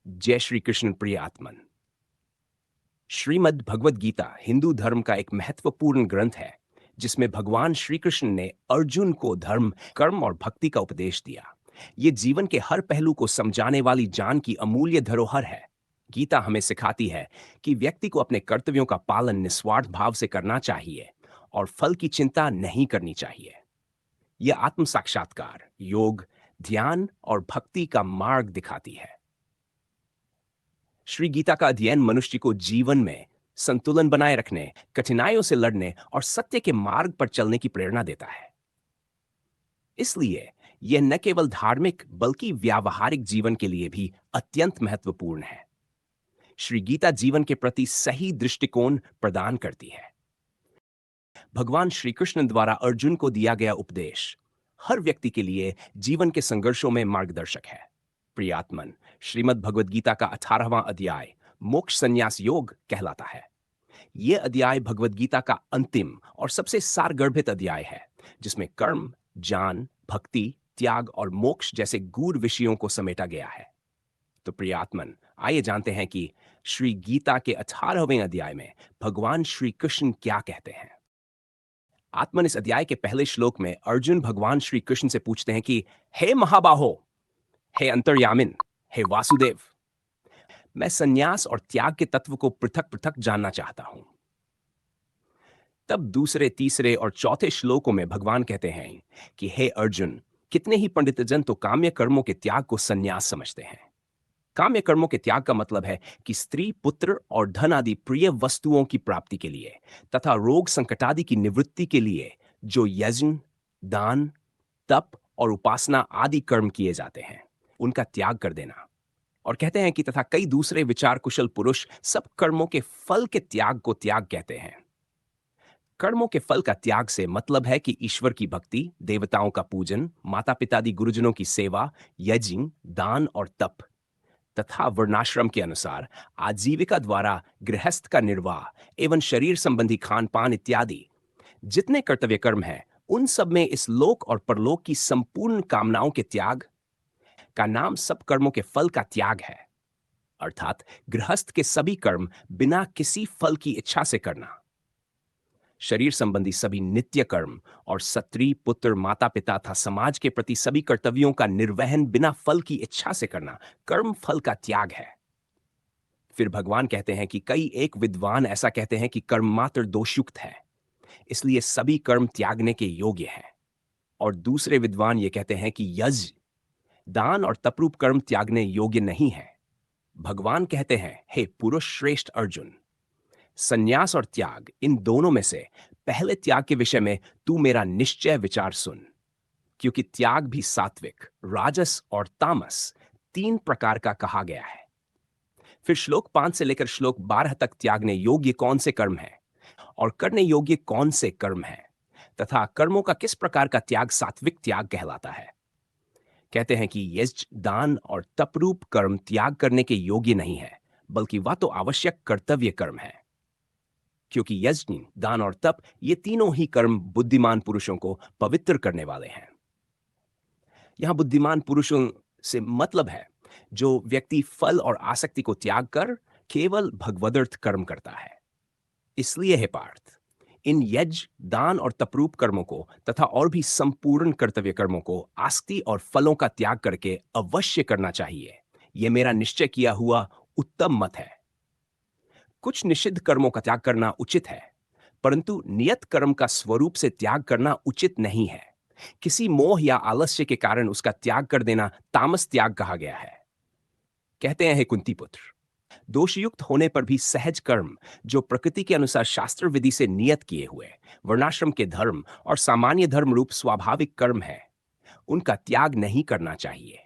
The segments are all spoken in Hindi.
जय श्री कृष्ण प्रिय आत्मन। श्रीमद् भगवद गीता हिंदू धर्म का एक महत्वपूर्ण ग्रंथ है जिसमें भगवान श्री कृष्ण ने अर्जुन को धर्म, कर्म और भक्ति का उपदेश दिया। ये जीवन के हर पहलू को समझाने वाली ज्ञान की अमूल्य धरोहर है। गीता हमें सिखाती है कि व्यक्ति को अपने कर्तव्यों का पालन निस्वार्थ भाव से करना चाहिए और फल की चिंता नहीं करनी चाहिए। यह आत्म साक्षात्कार, योग, ध्यान और भक्ति का मार्ग दिखाती है। श्री गीता का अध्ययन मनुष्य को जीवन में संतुलन बनाए रखने, कठिनाइयों से लड़ने और सत्य के मार्ग पर चलने की प्रेरणा देता है। इसलिए यह न केवल धार्मिक बल्कि व्यावहारिक जीवन के लिए भी अत्यंत महत्वपूर्ण है। श्री गीता जीवन के प्रति सही दृष्टिकोण प्रदान करती है। भगवान श्री कृष्ण द्वारा अर्जुन को दिया गया उपदेश हर व्यक्ति के लिए जीवन के संघर्षों में मार्गदर्शक है। प्रियात्मन, श्रीमद् भगवद गीता का 18वां अध्याय मोक्ष संन्यास योग कहलाता है। यह अध्याय भगवद गीता का अंतिम और सबसे सारगर्भित अध्याय है, जिसमें कर्म, ज्ञान, भक्ति, त्याग और मोक्ष जैसे गूढ़ विषयों को समेटा गया है। तो प्रियात्मन, आइए जानते हैं कि श्री गीता के 18वें अध्याय में भगवान श्री कृष्ण क्या कहते हैं। आत्मन, इस अध्याय के पहले श्लोक में अर्जुन भगवान श्री कृष्ण से पूछते हैं कि हे महाबाहो, हे अंतर्यामिन, हे वासुदेव, मैं संन्यास और त्याग के तत्व को पृथक पृथक जानना चाहता हूं। तब दूसरे, तीसरे और चौथे श्लोकों में भगवान कहते हैं कि हे अर्जुन, कितने ही पंडितजन तो काम्य कर्मों के त्याग को संन्यास समझते हैं। काम्य कर्मों के त्याग का मतलब है कि स्त्री, पुत्र और धन आदि प्रिय वस्तुओं की प्राप्ति के लिए तथा रोग संकट आदि की निवृत्ति के लिए जो यज्ञ, दान, तप और उपासना आदि कर्म किए जाते हैं, उनका त्याग कर देना। और कहते हैं कि तथा कई दूसरे विचार कुशल पुरुष सब कर्मों के फल के त्याग को त्याग कहते हैं। कर्मों के फल का त्याग से मतलब है कि ईश्वर की भक्ति, देवताओं का पूजन, माता पिता आदि गुरुजनों की सेवा, यज्ञ, दान और तप तथा वर्णाश्रम के अनुसार आजीविका द्वारा गृहस्थ का निर्वाह एवं शरीर संबंधी खान पान इत्यादि जितने कर्तव्य कर्म हैं, उन सब में इस लोक और परलोक की संपूर्ण कामनाओं के त्याग का नाम सब कर्मों के फल का त्याग है। अर्थात गृहस्थ के सभी कर्म बिना किसी फल की इच्छा से करना, शरीर संबंधी सभी नित्य कर्म और स्त्री, पुत्र, माता पिता तथा समाज के प्रति सभी कर्तव्यों का निर्वहन बिना फल की इच्छा से करना कर्म फल का त्याग है। फिर भगवान कहते हैं कि कई एक विद्वान ऐसा कहते हैं कि कर्म मात्र दोषयुक्त है, इसलिए सभी कर्म त्यागने के योग्य है। और दूसरे विद्वान ये कहते हैं कि यज्ञ, दान और तपरूप कर्म त्यागने योग्य नहीं है। भगवान कहते हैं, हे पुरुष श्रेष्ठ अर्जुन, संन्यास और त्याग, इन दोनों में से पहले त्याग के विषय में तू मेरा निश्चय विचार सुन, क्योंकि त्याग भी सात्विक, राजस और तामस 3 प्रकार का कहा गया है। फिर श्लोक 5 से लेकर श्लोक 12 तक त्यागने योग्य कौन से कर्म है और करने योग्य कौन से कर्म है तथा कर्मों का किस प्रकार का त्याग सात्विक त्याग कहलाता है। कहते हैं कि यज्ञ, दान और तपरूप कर्म त्याग करने के योग्य नहीं है, बल्कि वह तो आवश्यक कर्तव्य कर्म है, क्योंकि यज्ञ, दान और तप ये तीनों ही कर्म बुद्धिमान पुरुषों को पवित्र करने वाले हैं। यहां बुद्धिमान पुरुषों से मतलब है जो व्यक्ति फल और आसक्ति को त्याग कर केवल भगवदर्थ कर्म करता है। इसलिए हे पार्थ, इन यज्ञ, दान और तपरूप कर्मों को तथा और भी संपूर्ण कर्तव्य कर्मों को आसक्ति और फलों का त्याग करके अवश्य करना चाहिए। यह मेरा निश्चय किया हुआ उत्तम मत है। कुछ निषिद्ध कर्मों का त्याग करना उचित है, परंतु नियत कर्म का स्वरूप से त्याग करना उचित नहीं है। किसी मोह या आलस्य के कारण उसका त्याग कर देना तामस त्याग कहा गया है। कहते हैं, हे कुंती पुत्र, दोषयुक्त होने पर भी सहज कर्म जो प्रकृति के अनुसार शास्त्र विधि से नियत किए हुए वर्णाश्रम के धर्म और सामान्य धर्म रूप स्वाभाविक कर्म है, उनका त्याग नहीं करना चाहिए।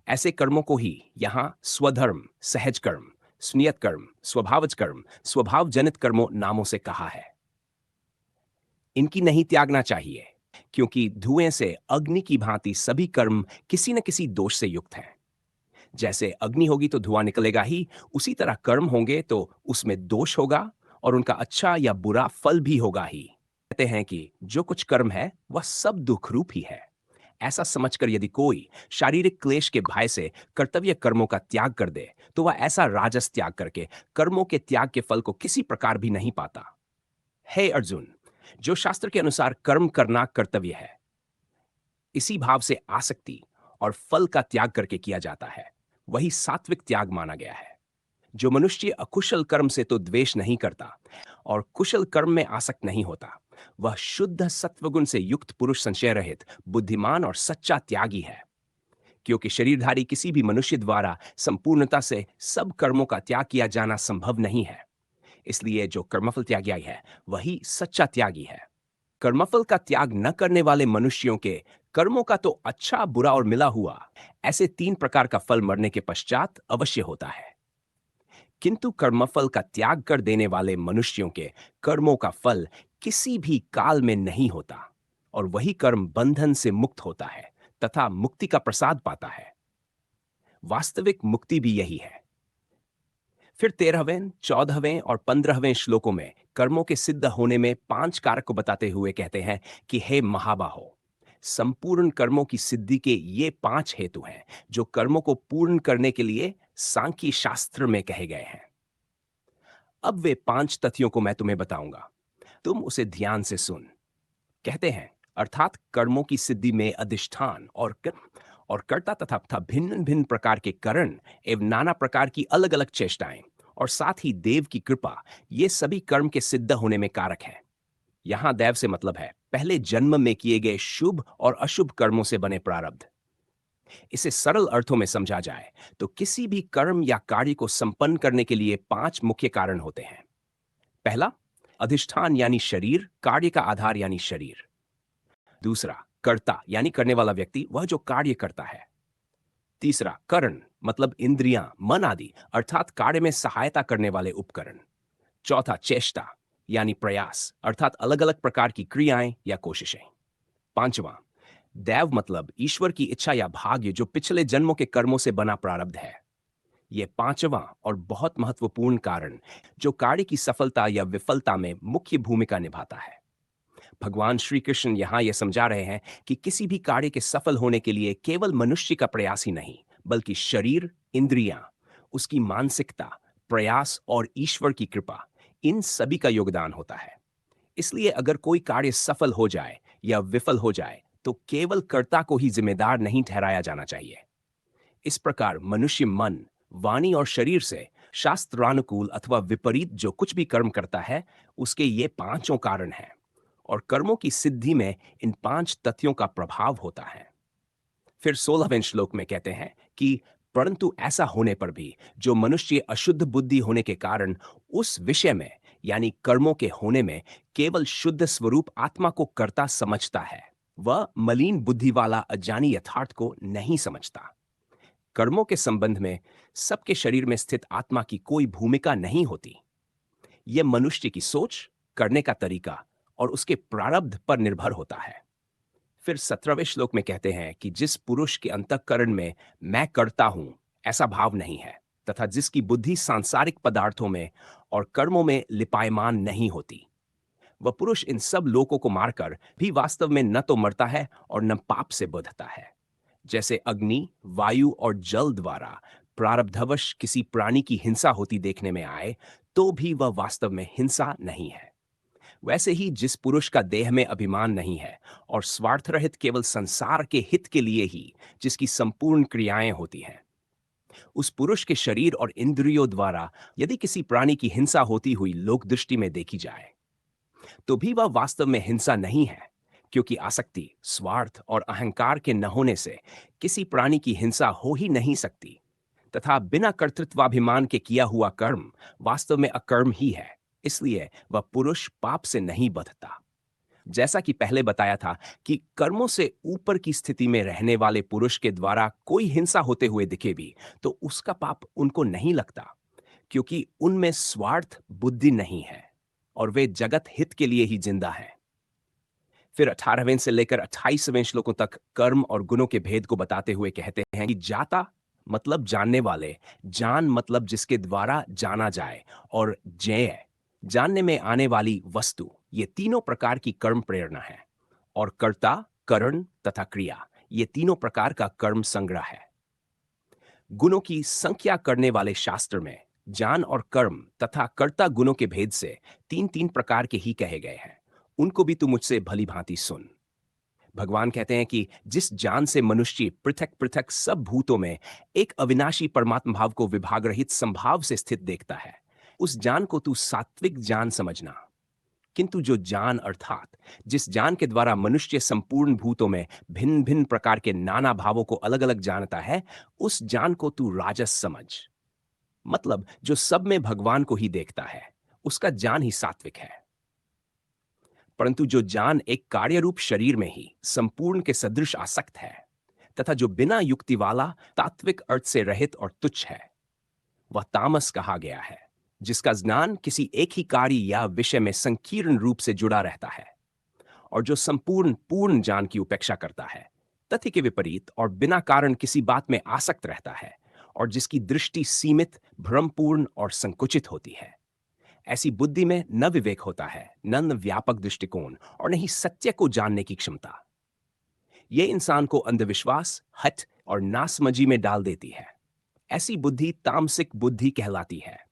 ऐसे कर्मों को ही यहां स्वधर्म, सहज कर्म, स्नियत कर्म, स्वभावज कर्म, स्वभाव जनित कर्मों नामों से कहा है। इनकी नहीं त्यागना चाहिए, क्योंकि धुएं से अग्नि की भांति सभी कर्म किसी न किसी दोष से युक्त हैं। जैसे अग्नि होगी तो धुआं निकलेगा ही, उसी तरह कर्म होंगे तो उसमें दोष होगा और उनका अच्छा या बुरा फल भी होगा ही। कहते हैं कि जो कुछ कर्म है वह सब दुख रूप ही है। ऐसा समझकर यदि कोई शारीरिक क्लेश के भय से कर्तव्य कर्मों का त्याग कर दे तो वह ऐसा राजस त्याग करके कर्मों के त्याग के फल को किसी प्रकार भी नहीं पाता। हे अर्जुन, जो शास्त्र के अनुसार कर्म करना कर्तव्य है, इसी भाव से आसक्ति और फल का त्याग करके किया जाता है, वही सात्विक त्याग माना गया है। जो मनुष्य अकुशल कर्म से तो द्वेष नहीं करता और कुशल कर्म में आसक्त नहीं होता, वह शुद्ध सत्वगुण से युक्त पुरुष, संशय रहित, बुद्धिमान और सच्चा त्यागी है। क्योंकि शरीरधारी किसी भी मनुष्य द्वारा संपूर्णता से सब कर्मों का त्याग किया जाना संभव नहीं है, इसलिए जो कर्मफल त्यागी है वही सच्चा त्यागी है। कर्मफल का त्याग न करने वाले मनुष्यों के कर्मों का तो अच्छा, बुरा और मिला हुआ, ऐसे 3 प्रकार का फल मरने के पश्चात अवश्य होता है। किंतु कर्मफल का त्याग कर देने वाले मनुष्यों के कर्मों का फल किसी भी काल में नहीं होता और वही कर्म बंधन से मुक्त होता है तथा मुक्ति का प्रसाद पाता है। वास्तविक मुक्ति भी यही है। फिर 13वें, 14वें और 15वें श्लोकों में कर्मों के सिद्ध होने में 5 कारक को बताते हुए कहते हैं कि हे महाबाहो, संपूर्ण कर्मों की सिद्धि के ये 5 हेतु हैं जो कर्मों को पूर्ण करने के लिए सांख्य शास्त्र में कहे गए हैं। अब वे 5 तथ्यों को मैं तुम्हें बताऊंगा, तुम उसे ध्यान से सुन। कहते हैं, अर्थात कर्मों की सिद्धि में अधिष्ठान और कर्ता तथा भिन्न भिन्न प्रकार के करण एवं नाना प्रकार की अलग अलग चेष्टाएं और साथ ही देव की कृपा, ये सभी कर्म के सिद्ध होने में कारक हैं। यहां दैव से मतलब है पहले जन्म में किए गए शुभ और अशुभ कर्मों से बने प्रारब्ध। इसे सरल अर्थों में समझा जाए तो किसी भी कर्म या कार्य को संपन्न करने के लिए 5 मुख्य कारण होते हैं। पहला, अधिष्ठान यानी शरीर, कार्य का आधार यानी शरीर। दूसरा, कर्ता यानी करने वाला व्यक्ति, वह जो कार्य करता है। तीसरा, करण मतलब इंद्रियां, मन आदि, अर्थात कार्य में सहायता करने वाले उपकरण। चौथा, चेष्टा यानी प्रयास, अर्थात अलग अलग प्रकार की क्रियाएं या कोशिशें। पांचवा, दैव मतलब ईश्वर की इच्छा या भाग्य, जो पिछले जन्मों के कर्मों से बना प्रारब्ध है। यह पांचवा और बहुत महत्वपूर्ण कारण जो कार्य की सफलता या विफलता में मुख्य भूमिका निभाता है। भगवान श्री कृष्ण यहां यह समझा रहे हैं कि किसी भी कार्य के सफल होने के लिए केवल मनुष्य का प्रयास ही नहीं, बल्कि शरीर, इंद्रियां, उसकी मानसिकता, प्रयास और ईश्वर की कृपा, इन सभी का योगदान होता है। इसलिए अगर कोई कार्य सफल हो जाए या विफल हो जाए तो केवल कर्ता को ही जिम्मेदार नहीं ठहराया जाना चाहिए। इस प्रकार मनुष्य मन, वाणी और शरीर से शास्त्रानुकूल अथवा विपरीत जो कुछ भी कर्म करता है, उसके ये 5 कारण हैं और कर्मों की सिद्धि में इन 5 तथ्यों का प्रभाव होता है। फिर 16वें श्लोक में कहते हैं कि परंतु ऐसा होने पर भी जो मनुष्य अशुद्ध बुद्धि होने के कारण उस विषय में यानी कर्मों के होने में केवल शुद्ध स्वरूप आत्मा को कर्ता समझता है, वह मलिन बुद्धि वाला अज्ञानी यथार्थ को नहीं समझता। कर्मों के संबंध में सबके शरीर में स्थित आत्मा की कोई भूमिका नहीं होती। यह मनुष्य की सोच, करने का तरीका और उसके प्रारब्ध पर निर्भर होता है। फिर 17वें श्लोक में कहते हैं कि जिस पुरुष के अंतःकरण में मैं करता हूं ऐसा भाव नहीं है तथा जिसकी बुद्धि सांसारिक पदार्थों में और कर्मों में लिपायमान नहीं होती, वह पुरुष इन सब लोकों को मारकर भी वास्तव में न तो मरता है और न पाप से बंधता है। जैसे अग्नि, वायु और जल द्वारा प्रारब्धवश किसी प्राणी की हिंसा होती देखने में आए तो भी वह वास्तव में हिंसा नहीं है, वैसे ही जिस पुरुष का देह में अभिमान नहीं है और स्वार्थ रहित केवल संसार के हित के लिए ही जिसकी संपूर्ण क्रियाएं होती हैं, उस पुरुष के शरीर और इंद्रियों द्वारा यदि किसी प्राणी की हिंसा होती हुई लोक दृष्टि में देखी जाए तो भी वह वास्तव में हिंसा नहीं है, क्योंकि आसक्ति, स्वार्थ और अहंकार के न होने से किसी प्राणी की हिंसा हो ही नहीं सकती तथा बिना कर्तृत्वाभिमान के किया हुआ कर्म वास्तव में अकर्म ही है, इसलिए वह पुरुष पाप से नहीं बंधता। जैसा कि पहले बताया था कि कर्मों से ऊपर की स्थिति में रहने वाले पुरुष के द्वारा कोई हिंसा होते हुए दिखे भी तो उसका पाप उनको नहीं लगता, क्योंकि उनमें स्वार्थ बुद्धि नहीं है और वे जगत हित के लिए ही जिंदा हैं। फिर 18वें से लेकर 28वें श्लोकों तक कर्म और गुणों के भेद को बताते हुए कहते हैं कि जाता मतलब जानने वाले, जान मतलब जिसके द्वारा जाना जाए, और ज्ञेय जानने में आने वाली वस्तु, ये तीनों प्रकार की कर्म प्रेरणा है। और कर्ता, करण तथा क्रिया, ये तीनों प्रकार का कर्म संग्रह है। गुणों की संख्या करने वाले शास्त्र में ज्ञान और कर्म तथा कर्ता गुणों के भेद से तीन तीन प्रकार के ही कहे गए हैं। उनको भी तू मुझसे भली भांति सुन। भगवान कहते हैं कि जिस ज्ञान से मनुष्य पृथक पृथक सब भूतों में एक अविनाशी परमात्मा भाव को विभाग रहित संभाव से स्थित देखता है, उस ज्ञान को तू सात्विक ज्ञान समझना। किंतु जो ज्ञान अर्थात जिस ज्ञान के द्वारा मनुष्य संपूर्ण भूतों में भिन्न भिन्न प्रकार के नाना भावों को अलग अलग जानता है, उस ज्ञान को तू राजस समझ। मतलब जो सब में भगवान को ही देखता है, उसका ज्ञान ही सात्विक है। परंतु जो ज्ञान एक कार्य रूप शरीर में ही संपूर्ण के सदृश आसक्त है तथा जो बिना युक्ति वाला तात्विक अर्थ से रहित और तुच्छ है, वह तामस कहा गया है, जिसका ज्ञान किसी एक ही कार्य या विषय में संकीर्ण रूप से जुड़ा रहता है और जो संपूर्ण पूर्ण ज्ञान की उपेक्षा करता है, तथ्य के विपरीत और बिना कारण किसी बात में आसक्त रहता है और जिसकी दृष्टि सीमित, भ्रमपूर्ण और संकुचित होती है। ऐसी बुद्धि में न विवेक होता है, न व्यापक दृष्टिकोण और न ही सत्य को जानने की क्षमता। यह इंसान को अंधविश्वास, हठ और नासमझी में डाल देती है। ऐसी बुद्धि तामसिक बुद्धि कहलाती है।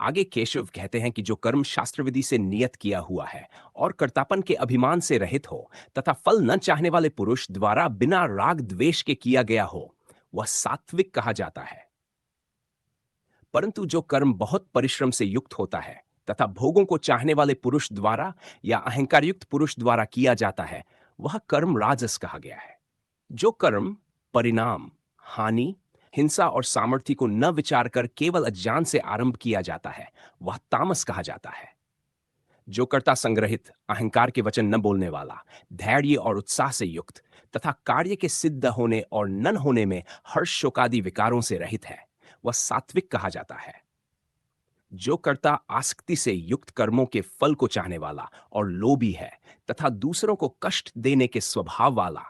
आगे केशव कहते हैं कि जो कर्म शास्त्र विधि से नियत किया हुआ है और कर्तापन के अभिमान से रहित हो तथा फल न चाहने वाले पुरुष द्वारा बिना राग द्वेष के किया गया हो, वह सात्विक कहा जाता है। परंतु जो कर्म बहुत परिश्रम से युक्त होता है तथा भोगों को चाहने वाले पुरुष द्वारा या अहंकार युक्त पुरुष द्वारा किया जाता है, वह कर्म राजस कहा गया है। जो कर्म परिणाम, हानि, हिंसा और सामर्थ्य को न विचार कर केवल अज्ञान से आरंभ किया जाता है, वह तामस कहा जाता है। जो कर्ता संग्रहित, अहंकार के वचन न बोलने वाला, धैर्य और उत्साह से युक्त तथा कार्य के सिद्ध होने और नन होने में हर्ष शोकादि विकारों से रहित है, वह सात्विक कहा जाता है। जो कर्ता आसक्ति से युक्त कर्मों के फल को चाहने वाला और लोभी है तथा दूसरों को कष्ट देने के स्वभाव वाला,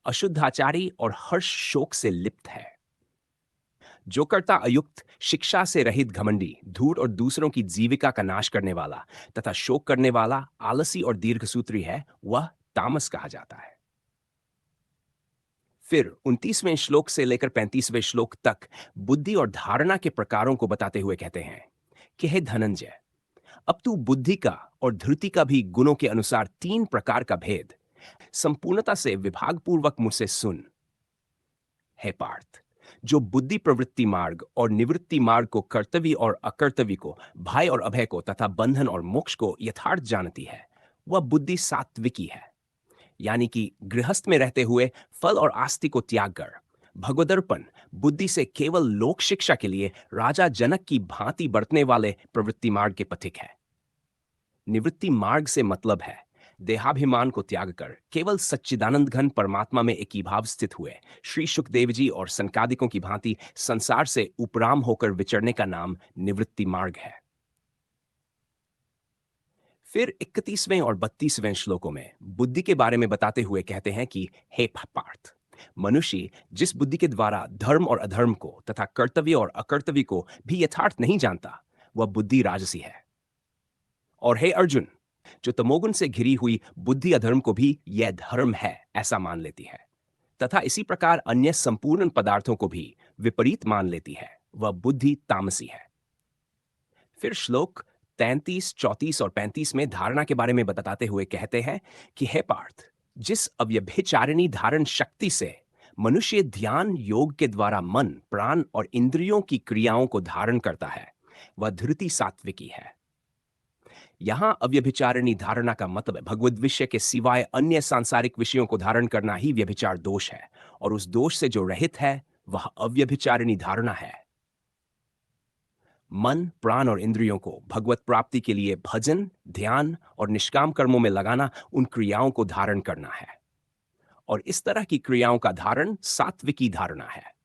अशुद्धाचारी और हर्ष शोक से लिप्त है। जो कर्ता अयुक्त, शिक्षा से रहित घमंडी, धूर्त और दूसरों की जीविका का नाश करने वाला तथा शोक करने वाला, आलसी और दीर्घसूत्री है, वह तामस कहा जाता है। फिर 29वें श्लोक से लेकर 35वें श्लोक तक बुद्धि और धारणा के प्रकारों को बताते हुए कहते हैं कि हे धनंजय, अब तू बुद्धि का और धृति का भी गुणों के अनुसार तीन प्रकार का भेद संपूर्णता से विभाग पूर्वक मुझसे सुन। हे पार्थ, जो बुद्धि प्रवृत्ति मार्ग और निवृत्ति मार्ग को, कर्तव्य और अकर्तव्य को, भय और अभय को तथा बंधन और मोक्ष को यथार्थ जानती है, वह बुद्धि सात्विकी है। यानी कि गृहस्थ में रहते हुए फल और आस्ति को त्याग कर भगवदर्पण बुद्धि से केवल लोक शिक्षा के लिए राजा जनक की भांति बरतने वाले प्रवृत्ति मार्ग के पथिक है। निवृत्ति मार्ग से मतलब है देहाभिमान को त्याग कर केवल सच्चिदानंद घन परमात्मा में एकीभाव स्थित हुए श्री सुखदेव जी और सनकादिकों की भांति संसार से उपराम होकर विचरने का नाम निवृत्ति मार्ग है। फिर 31वें और 32वें श्लोकों में बुद्धि के बारे में बताते हुए कहते हैं कि हे पार्थ, मनुष्य जिस बुद्धि के द्वारा धर्म और अधर्म को तथा कर्तव्य और अकर्तव्य को भी यथार्थ नहीं जानता, वह बुद्धि राजसी है। और हे अर्जुन, जो तमोगुण से घिरी हुई बुद्धि अधर्म को भी यह धर्म है ऐसा मान लेती है तथा इसी प्रकार अन्य संपूर्ण पदार्थों को भी विपरीत मान लेती है, वह बुद्धि तामसी है। फिर श्लोक 33, 34 और 35 में धारणा के बारे में बताते हुए कहते हैं कि हे पार्थ, जिस अव्यभिचारिणी धारण शक्ति से मनुष्य ध्यान योग के द्वारा मन, प्राण और इंद्रियों की क्रियाओं को धारण करता है, वह धृति सात्विकी है। यहां अव्यभिचारिणी धारणा का मतलब भगवद विषय के सिवाय अन्य सांसारिक विषयों को धारण करना ही व्यभिचार दोष है और उस दोष से जो रहित है वह अव्यभिचारिणी धारणा है। मन, प्राण और इंद्रियों को भगवत प्राप्ति के लिए भजन, ध्यान और निष्काम कर्मों में लगाना उन क्रियाओं को धारण करना है और इस तरह की क्रियाओं का धारण सात्विकी धारणा है।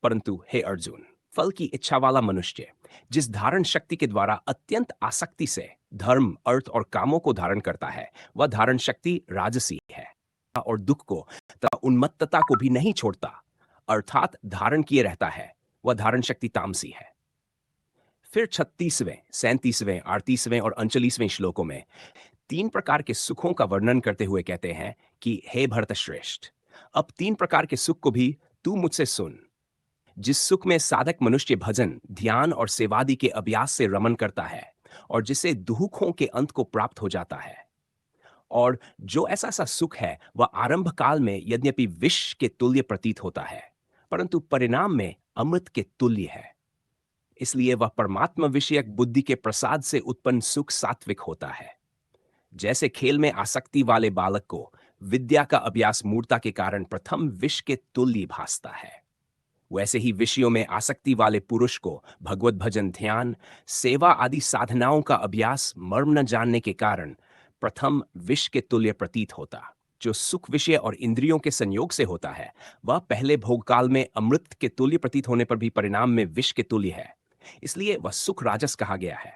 परंतु हे अर्जुन, फल की इच्छा वाला मनुष्य जिस धारण शक्ति के द्वारा अत्यंत आसक्ति से धर्म, अर्थ और कामों को धारण करता है, वह धारण शक्ति राजसी है और दुख को तथा उन्मत्तता को भी नहीं छोड़ता, अर्थात धारण किए रहता है, वह धारण शक्ति तामसी है। फिर 36वें, 37वें, 38वें और 39वें श्लोकों में तीन प्रकार के सुखों का वर्णन करते हुए कहते हैं कि हे भरतश्रेष्ठ, अब 3 प्रकार के सुख को भी तू मुझसे सुन। जिस सुख में साधक मनुष्य भजन, ध्यान और सेवादि के अभ्यास से रमन करता है और जिससे दुखों के अंत को प्राप्त हो जाता है। और जो ऐसा सा सुख है वह आरंभ काल में यद्यपि विष के तुल्य प्रतीत होता है, परंतु परिणाम में अमृत के तुल्य है। इसलिए वह परमात्मा विषयक बुद्धि के प्रसाद से उत्पन्न सुख सात्विक होता है। जैसे खेल में आसक्ति वाले बालक को विद्या का अभ्यास मूर्ता के कारण प्रथम विष के तुल्य भासता है, वैसे ही विषयों में आसक्ति वाले पुरुष को भगवत भजन, ध्यान, सेवा आदि साधनाओं का अभ्यास मर्म न जानने के कारण प्रथम विष के तुल्य प्रतीत होता। जो सुख विषय और इंद्रियों के संयोग से होता है वह पहले भोग काल में अमृत के तुल्य प्रतीत होने पर भी परिणाम में विष के तुल्य है, इसलिए वह सुख राजस कहा गया है।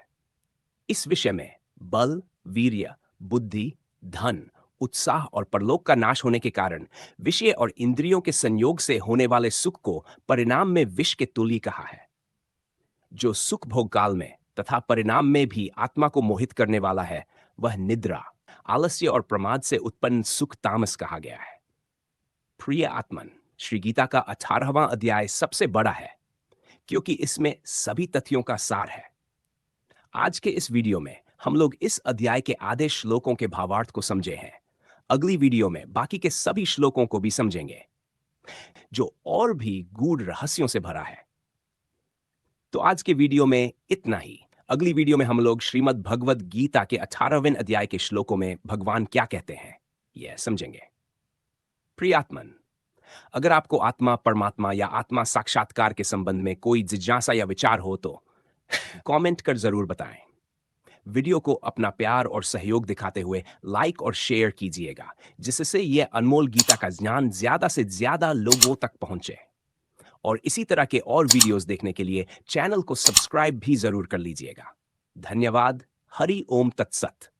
इस विषय में बल, वीर्य, बुद्धि, धन, उत्साह और परलोक का नाश होने के कारण विषय और इंद्रियों के संयोग से होने वाले सुख को परिणाम में विष के तुल्य कहा है। जो सुख भोग काल में तथा परिणाम में भी आत्मा को मोहित करने वाला है वह निद्रा, आलस्य और प्रमाद से उत्पन्न सुख तामस कहा गया है। प्रिय आत्मन, श्री गीता का 18वां अध्याय सबसे बड़ा है क्योंकि इसमें सभी तथ्यों का सार है। आज के इस वीडियो में हम लोग इस अध्याय के आधे श्लोकों के भावार्थ को समझे हैं। अगली वीडियो में बाकी के सभी श्लोकों को भी समझेंगे जो और भी गूढ़ रहस्यों से भरा है। तो आज के वीडियो में इतना ही। अगली वीडियो में हम लोग श्रीमद् भगवद गीता के 18वें अध्याय के श्लोकों में भगवान क्या कहते हैं यह समझेंगे। प्रियात्मन, अगर आपको आत्मा, परमात्मा या आत्मा साक्षात्कार के संबंध में कोई जिज्ञासा या विचार हो तो कमेंट कर जरूर बताएं। वीडियो को अपना प्यार और सहयोग दिखाते हुए लाइक और शेयर कीजिएगा, जिससे यह अनमोल गीता का ज्ञान ज्यादा से ज्यादा लोगों तक पहुंचे। और इसी तरह के और वीडियोस देखने के लिए चैनल को सब्सक्राइब भी जरूर कर लीजिएगा। धन्यवाद। हरि ओम तत्सत।